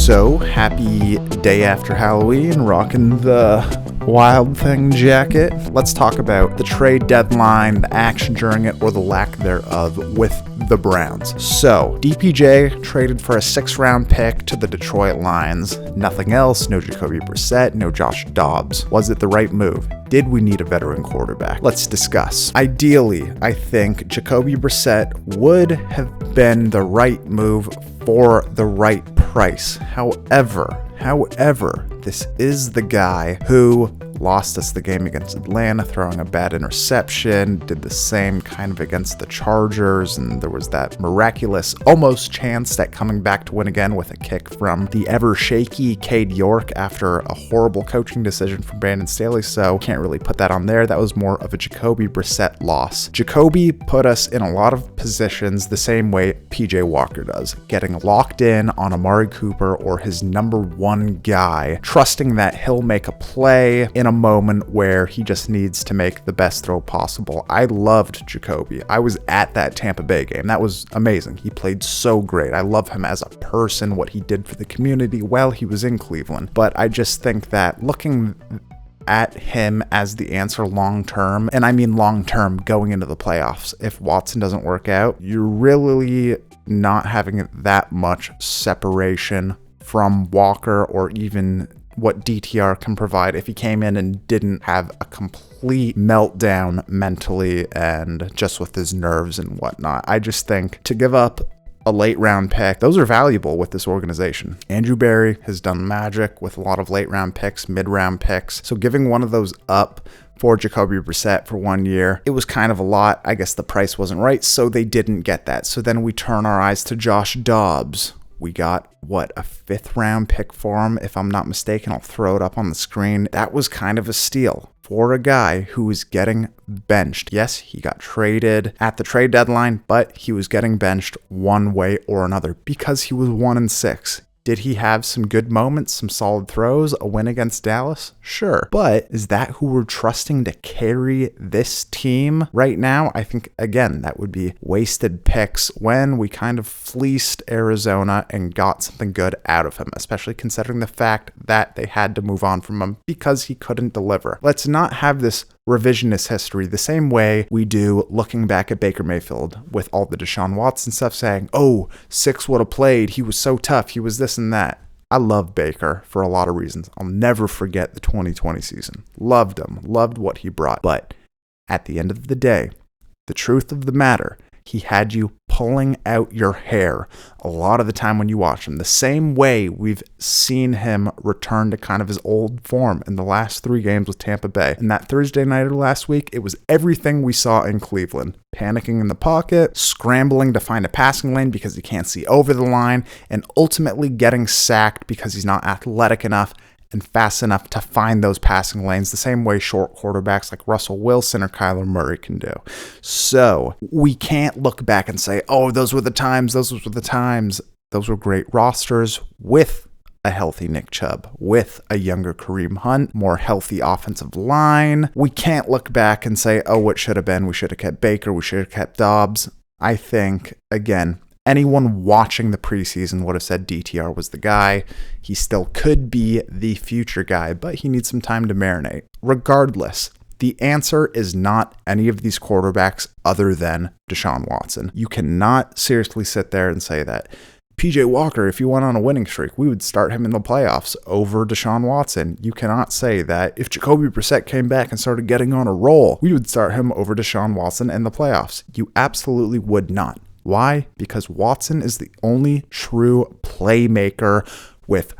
So, happy day after Halloween, rocking the Wild Thing jacket. Let's talk about the trade deadline, the action during it, or the lack thereof with the Browns. So, DPJ traded for a 6th-round pick to the Detroit Lions. Nothing else, no Jacoby Brissett, no Josh Dobbs. Was it the right move? Did we need a veteran quarterback? Let's discuss. Ideally, I think Jacoby Brissett would have been the right move for the right price. However, this is the guy who lost us the game against Atlanta, throwing a bad interception, did the same kind of against the Chargers, and there was that miraculous almost chance at coming back to win again with a kick from the ever-shaky Cade York after a horrible coaching decision from Brandon Staley, so can't really put that on there. That was more of a Jacoby Brissett loss. Jacoby put us in a lot of positions the same way PJ Walker does, getting locked in on Amari Cooper or his number one guy, trusting that he'll make a play in a moment where he just needs to make the best throw possible. I loved Jacoby. I was at that Tampa Bay game. That was amazing. He played so great. I love him as a person, what he did for the community while he was in Cleveland. But I just think that looking at him as the answer long-term, and I mean long-term going into the playoffs, if Watson doesn't work out, you're really not having that much separation from Walker or even what DTR can provide if he came in and didn't have a complete meltdown mentally and just with his nerves and whatnot. I just think to give up a late round pick, those are valuable with this organization. Andrew Berry has done magic with a lot of late round picks, mid round picks. So giving one of those up for Jacoby Brissett for 1 year, it was kind of a lot. I guess the price wasn't right, so they didn't get that. So then we turn our eyes to Josh Dobbs. We got, a 5th-round pick for him, if I'm not mistaken. I'll throw it up on the screen. That was kind of a steal for a guy who was getting benched. Yes, he got traded at the trade deadline, but he was getting benched one way or another because he was 1-6. Did he have some good moments, some solid throws, a win against Dallas? Sure. But is that who we're trusting to carry this team right now? I think, again, that would be wasted picks when we kind of fleeced Arizona and got something good out of him, especially considering the fact that they had to move on from him because he couldn't deliver. Let's not have this revisionist history the same way we do looking back at Baker Mayfield with all the Deshaun Watson stuff saying, oh, 6 would have played. He was so tough. He was this and that. I love Baker for a lot of reasons. I'll never forget the 2020 season. Loved him. Loved what he brought. But at the end of the day, the truth of the matter, he had you pulling out your hair a lot of the time when you watch him. The same way we've seen him return to kind of his old form in the last 3 games with Tampa Bay. And that Thursday nighter last week, it was everything we saw in Cleveland. Panicking in the pocket, scrambling to find a passing lane because he can't see over the line, and ultimately getting sacked because he's not athletic enough and fast enough to find those passing lanes the same way short quarterbacks like Russell Wilson or Kyler Murray can do. So we can't look back and say, oh, those were the times. Those were great rosters with a healthy Nick Chubb, with a younger Kareem Hunt, more healthy offensive line. We can't look back and say, oh, what should have been? We should have kept Baker. We should have kept Dobbs. I think, again, anyone watching the preseason would have said DTR was the guy. He still could be the future guy, but he needs some time to marinate. Regardless, the answer is not any of these quarterbacks other than Deshaun Watson. You cannot seriously sit there and say that PJ Walker, if you went on a winning streak, we would start him in the playoffs over Deshaun Watson. You cannot say that if Jacoby Brissett came back and started getting on a roll, we would start him over Deshaun Watson in the playoffs. You absolutely would not. Why? Because Watson is the only true playmaker with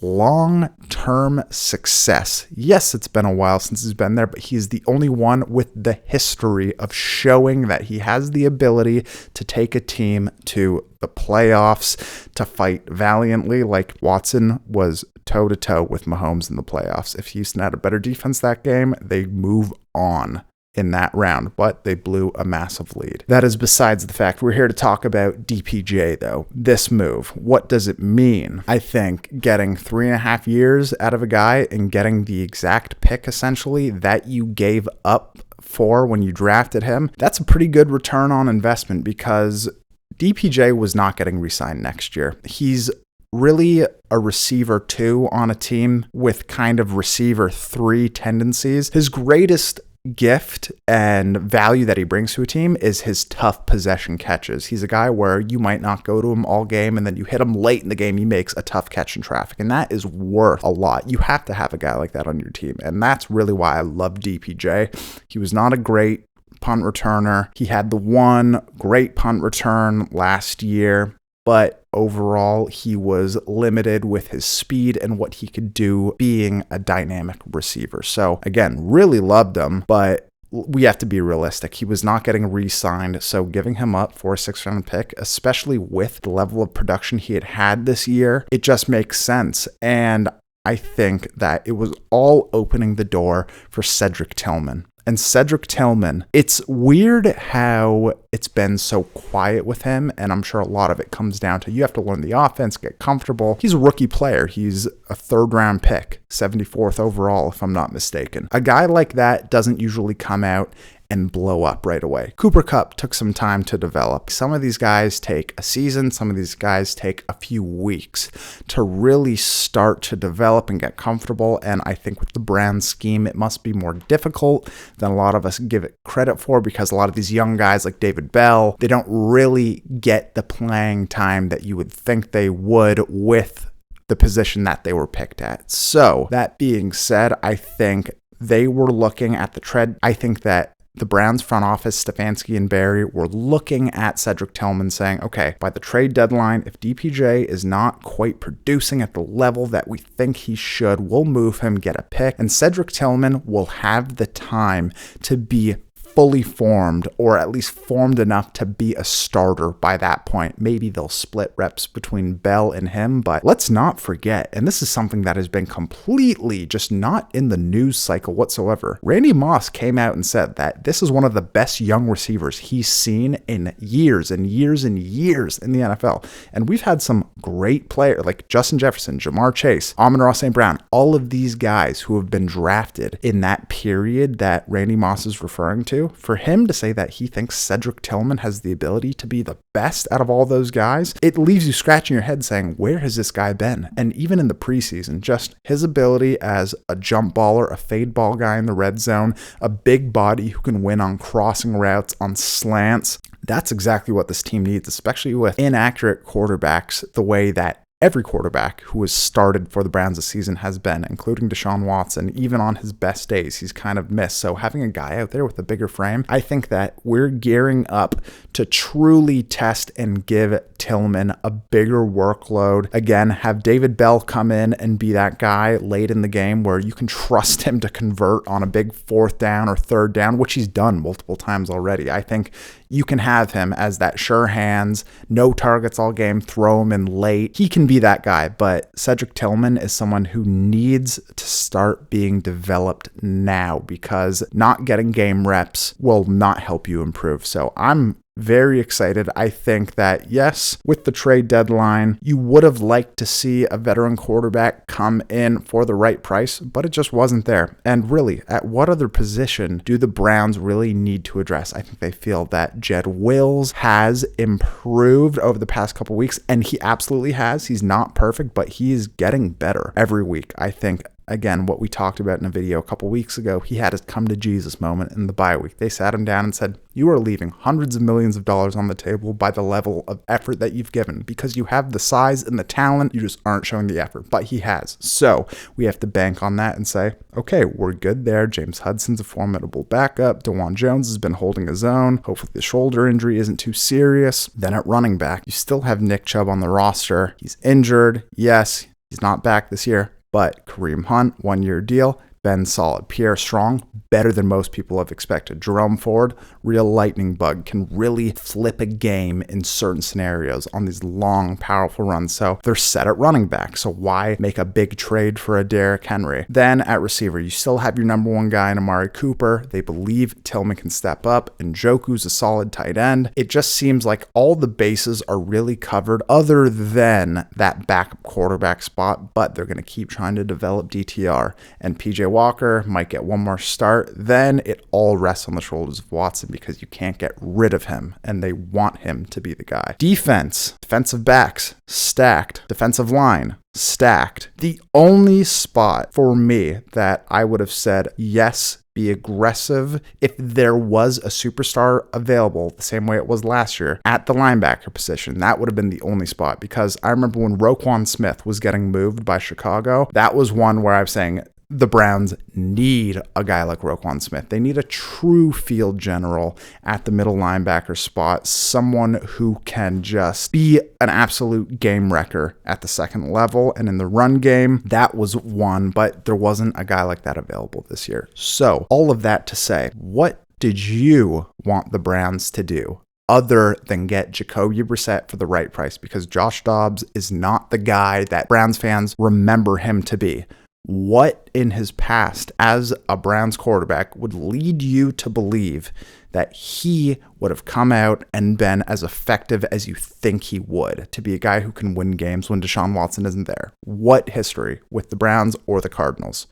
long-term success. Yes, it's been a while since he's been there, but he's the only one with the history of showing that he has the ability to take a team to the playoffs, to fight valiantly like Watson was toe-to-toe with Mahomes in the playoffs. If Houston had a better defense that game, they move on in that round, but they blew a massive lead. That is besides the fact. We're here to talk about DPJ, though. This move, what does it mean? I think getting 3.5 years out of a guy and getting the exact pick, essentially, that you gave up for when you drafted him, that's a pretty good return on investment because DPJ was not getting re-signed next year. He's really a receiver 2 on a team with kind of receiver 3 tendencies. His greatest gift and value that he brings to a team is his tough possession catches. He's a guy where you might not go to him all game, and then you hit him late in the game, he makes a tough catch in traffic, and that is worth a lot. You have to have a guy like that on your team, and that's really why I love DPJ. He was not a great punt returner. He had the one great punt return last year, but overall, he was limited with his speed and what he could do being a dynamic receiver. So again, really loved him, but we have to be realistic. He was not getting re-signed, so giving him up for a 6th-round pick, especially with the level of production he had this year, it just makes sense. And I think that it was all opening the door for Cedric Tillman. And Cedric Tillman, it's weird how it's been so quiet with him, and I'm sure a lot of it comes down to you have to learn the offense, get comfortable. He's a rookie player. He's a 3rd-round pick, 74th overall, if I'm not mistaken. A guy like that doesn't usually come out and blow up right away. Cooper Kupp took some time to develop. Some of these guys take a season, some of these guys take a few weeks to really start to develop and get comfortable, and I think with the Browns scheme, it must be more difficult than a lot of us give it credit for, because a lot of these young guys like David Bell, they don't really get the playing time that you would think they would with the position that they were picked at. So, that being said, I think they were looking at the trend. I think that the Browns front office, Stefanski and Barry, were looking at Cedric Tillman saying, okay, by the trade deadline, if DPJ is not quite producing at the level that we think he should, we'll move him, get a pick, and Cedric Tillman will have the time to be fully formed, or at least formed enough to be a starter by that point. Maybe they'll split reps between Bell and him, but let's not forget, and this is something that has been completely just not in the news cycle whatsoever. Randy Moss came out and said that this is one of the best young receivers he's seen in years and years and years in the NFL. And we've had some great players like Justin Jefferson, Jamar Chase, Amon-Ra St. Brown, all of these guys who have been drafted in that period that Randy Moss is referring to. For him to say that he thinks Cedric Tillman has the ability to be the best out of all those guys, it leaves you scratching your head saying, where has this guy been? And even in the preseason, just his ability as a jump baller, a fade ball guy in the red zone, a big body who can win on crossing routes, on slants. That's exactly what this team needs, especially with inaccurate quarterbacks, the way that every quarterback who has started for the Browns this season has been, including Deshaun Watson. Even on his best days, he's kind of missed. So having a guy out there with a bigger frame, I think that we're gearing up to truly test and give Tillman a bigger workload. Again, have David Bell come in and be that guy late in the game where you can trust him to convert on a big 4th down or 3rd down, which he's done multiple times already. I think you can have him as that sure hands, no targets all game, throw him in late. He can be that guy, but Cedric Tillman is someone who needs to start being developed now, because not getting game reps will not help you improve. So I'm very excited. I think that, yes, with the trade deadline, you would have liked to see a veteran quarterback come in for the right price, but it just wasn't there. And really, at what other position do the Browns really need to address? I think they feel that Jed Wills has improved over the past couple weeks, and he absolutely has. He's not perfect, but he is getting better every week. I think, again, what we talked about in a video a couple weeks ago, he had his come to Jesus moment in the bye week. They sat him down and said, you are leaving hundreds of millions of dollars on the table by the level of effort that you've given, because you have the size and the talent, you just aren't showing the effort, but he has. So we have to bank on that and say, okay, we're good there. James Hudson's a formidable backup. DeJuan Jones has been holding his own. Hopefully the shoulder injury isn't too serious. Then at running back, you still have Nick Chubb on the roster. He's injured. Yes, he's not back this year, but Kareem Hunt, 1-year deal, been solid. Pierre Strong, better than most people have expected. Jerome Ford, real lightning bug, can really flip a game in certain scenarios on these long, powerful runs. So they're set at running back. So why make a big trade for a Derrick Henry? Then at receiver, you still have your number one guy in Amari Cooper. They believe Tillman can step up, and Njoku's a solid tight end. It just seems like all the bases are really covered other than that backup quarterback spot, but they're going to keep trying to develop DTR, and PJ Walker might get one more start. Then it all rests on the shoulders of Watson because you can't get rid of him, and they want him to be the guy. Defensive backs, stacked. Defensive line, stacked. The only spot for me that I would have said, yes, be aggressive if there was a superstar available the same way it was last year at the linebacker position. That would have been the only spot, because I remember when Roquan Smith was getting moved by Chicago, that was one where I was saying the Browns need a guy like Roquan Smith. They need a true field general at the middle linebacker spot, someone who can just be an absolute game wrecker at the second level. And in the run game, that was one, but there wasn't a guy like that available this year. So all of that to say, what did you want the Browns to do other than get Jacoby Brissett for the right price? Because Josh Dobbs is not the guy that Browns fans remember him to be. What in his past as a Browns quarterback would lead you to believe that he would have come out and been as effective as you think he would, to be a guy who can win games when Deshaun Watson isn't there? What history with the Browns or the Cardinals?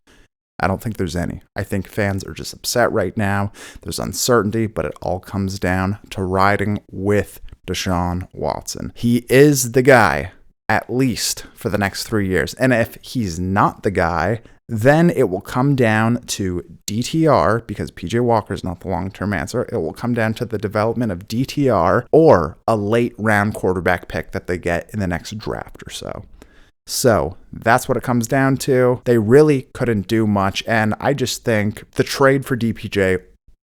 I don't think there's any. I think fans are just upset right now. There's uncertainty, but it all comes down to riding with Deshaun Watson. He is the guy, at least for the next 3 years. And if he's not the guy, then it will come down to DTR, because PJ Walker is not the long-term answer. It will come down to the development of DTR or a late round quarterback pick that they get in the next draft or so. So that's what it comes down to. They really couldn't do much. And I just think the trade for DPJ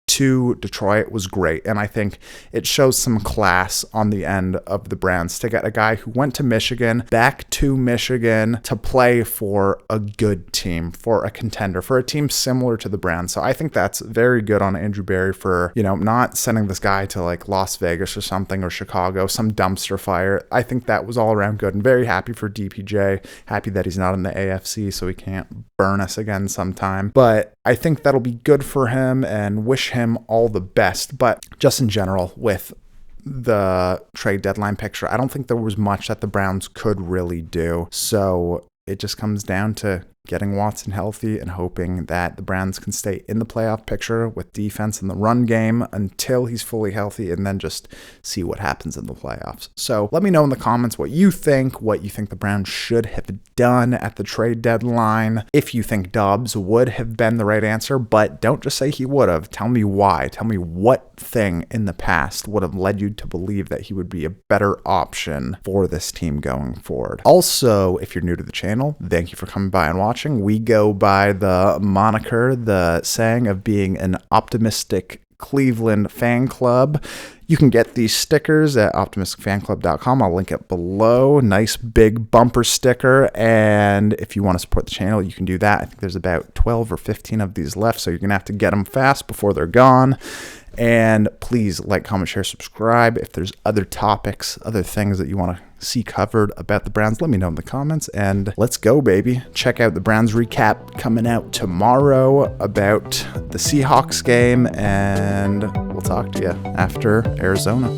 to Detroit was great, and I think it shows some class on the end of the Browns to get a guy who went to Michigan, back to Michigan, to play for a good team, for a contender, for a team similar to the Browns. So I think that's very good on Andrew Berry for, not sending this guy to like Las Vegas or something, or Chicago, some dumpster fire. I think that was all around good, and very happy for DPJ, happy that he's not in the AFC so he can't burn us again sometime. But I think that'll be good for him, and wish him all the best. But just in general, with the trade deadline picture, I don't think there was much that the Browns could really do. So it just comes down to getting Watson healthy and hoping that the Browns can stay in the playoff picture with defense in the run game until he's fully healthy, and then just see what happens in the playoffs. So let me know in the comments what you think the Browns should have done at the trade deadline. If you think Dobbs would have been the right answer, but don't just say he would have. Tell me why. Tell me what thing in the past would have led you to believe that he would be a better option for this team going forward. Also, if you're new to the channel, thank you for coming by and watching. We go by the moniker, the saying of being an optimistic Cleveland fan club. You can get these stickers at optimisticfanclub.com. I'll link it below. Nice big bumper sticker. And if you want to support the channel, you can do that. I think there's about 12 or 15 of these left, so you're going to have to get them fast before they're gone. And please like, comment, share, subscribe. If there's other topics, other things that you want to see covered about the Browns, let me know in the comments. And let's go, baby. Check out the Browns recap coming out tomorrow about the Seahawks game. And we'll talk to you after Arizona.